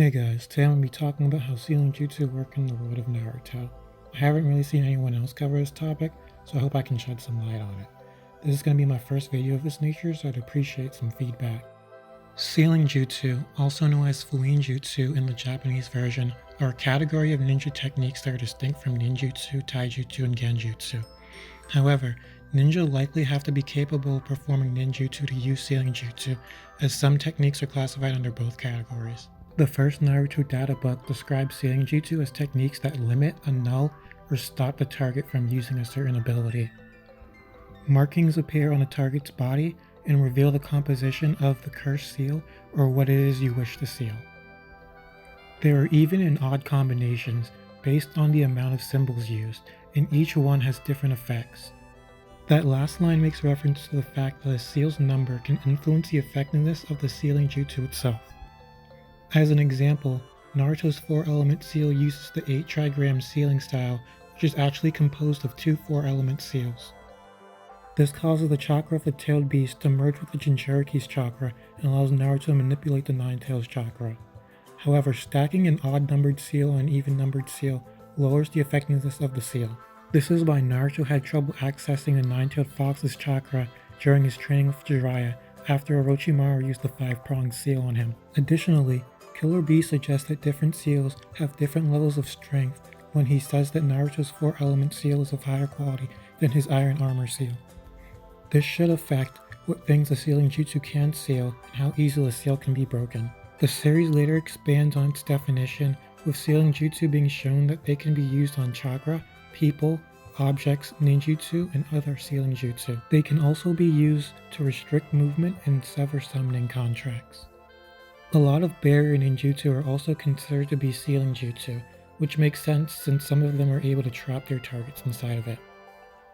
Hey guys, today I'm going to be talking about how sealing jutsu work in the world of Naruto. I haven't really seen anyone else cover this topic, so I hope I can shed some light on it. This is going to be my first video of this nature, so I'd appreciate some feedback. Sealing jutsu, also known as fleeing jutsu in the Japanese version, are a category of ninja techniques that are distinct from ninjutsu, taijutsu, and genjutsu. However, ninja likely have to be capable of performing ninjutsu to use sealing jutsu, as some techniques are classified under both categories. The first Naruto data book describes sealing jutsu as techniques that limit, annul, or stop the target from using a certain ability. Markings appear on a target's body and reveal the composition of the cursed seal or what it is you wish to seal. There are even and odd combinations based on the amount of symbols used, and each one has different effects. That last line makes reference to the fact that a seal's number can influence the effectiveness of the sealing jutsu itself. As an example, Naruto's 4-element seal uses the 8-trigram sealing style, which is actually composed of two 4-element seals. This causes the chakra of the tailed beast to merge with the Jinchuriki's chakra and allows Naruto to manipulate the Nine-Tails chakra. However, stacking an odd-numbered seal on an even-numbered seal lowers the effectiveness of the seal. This is why Naruto had trouble accessing the Nine-Tailed Fox's chakra during his training with Jiraiya after Orochimaru used the 5-pronged seal on him. Additionally, Killer Bee suggests that different seals have different levels of strength when he says that Naruto's 4-element seal is of higher quality than his iron armor seal. This should affect what things a sealing jutsu can seal and how easily a seal can be broken. The series later expands on its definition, with sealing jutsu being shown that they can be used on chakra, people, objects, ninjutsu, and other sealing jutsu. They can also be used to restrict movement and sever summoning contracts. A lot of barrier ninjutsu are also considered to be sealing jutsu, which makes sense since some of them are able to trap their targets inside of it.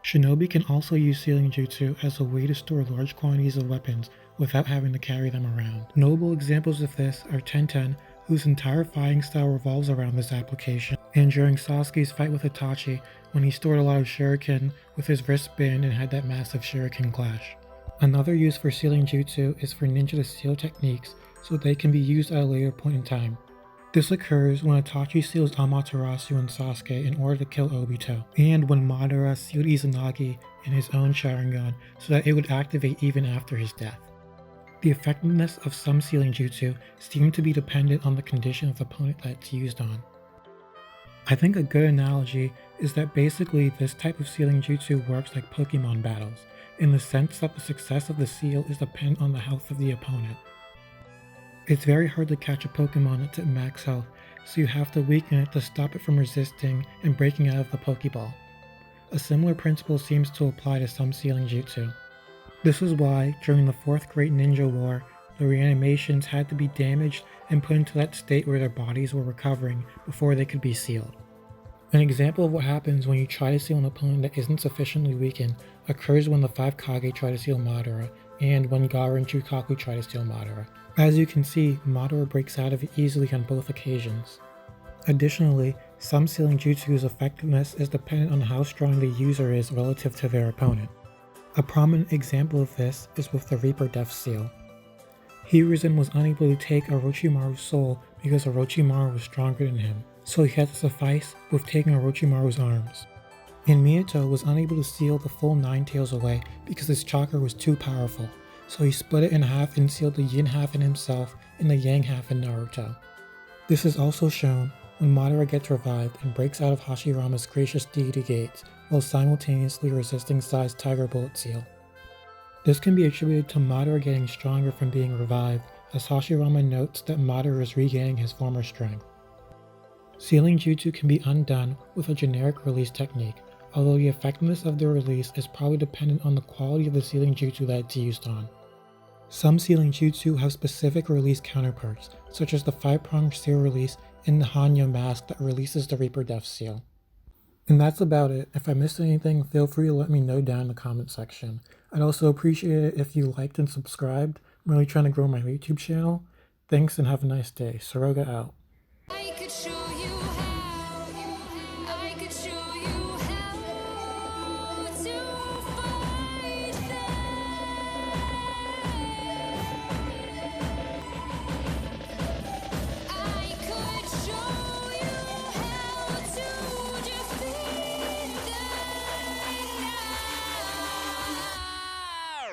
Shinobi can also use sealing jutsu as a way to store large quantities of weapons without having to carry them around. Notable examples of this are Tenten, whose entire fighting style revolves around this application, and during Sasuke's fight with Itachi when he stored a lot of shuriken with his wristband and had that massive shuriken clash. Another use for sealing jutsu is for ninja to seal techniques so they can be used at a later point in time. This occurs when Itachi seals Amaterasu and Sasuke in order to kill Obito, and when Madara sealed Izanagi in his own Sharingan so that it would activate even after his death. The effectiveness of some sealing jutsu seem to be dependent on the condition of the opponent that it's used on. I think a good analogy is that basically this type of sealing jutsu works like Pokemon battles, in the sense that the success of the seal is dependent on the health of the opponent. It's very hard to catch a Pokemon that's at max health, so you have to weaken it to stop it from resisting and breaking out of the Pokeball. A similar principle seems to apply to some sealing jutsu. This is why, during the Fourth Great Ninja War, the reanimations had to be damaged and put into that state where their bodies were recovering before they could be sealed. An example of what happens when you try to seal an opponent that isn't sufficiently weakened occurs when the 5 Kage try to seal Madara, and when Gaara and Chukaku try to steal Madara. As you can see, Madara breaks out of it easily on both occasions. Additionally, some sealing jutsu's effectiveness is dependent on how strong the user is relative to their opponent. A prominent example of this is with the Reaper Death Seal. Hiruzen was unable to take Orochimaru's soul because Orochimaru was stronger than him, so he had to suffice with taking Orochimaru's arms. And Minato was unable to seal the full Nine-Tails away because his chakra was too powerful, so he split it in half and sealed the yin half in himself and the yang half in Naruto. This is also shown when Madara gets revived and breaks out of Hashirama's gracious deity gates while simultaneously resisting Sai's Tiger Bullet seal. This can be attributed to Madara getting stronger from being revived, as Hashirama notes that Madara is regaining his former strength. Sealing jutsu can be undone with a generic release technique, although the effectiveness of the release is probably dependent on the quality of the sealing jutsu that it's used on. Some sealing jutsu have specific release counterparts, such as the 5-pronged seal release and the Hanyo mask that releases the Reaper Death Seal. And that's about it. If I missed anything, feel free to let me know down in the comment section. I'd also appreciate it if you liked and subscribed. I'm really trying to grow my YouTube channel. Thanks and have a nice day. Soroga out.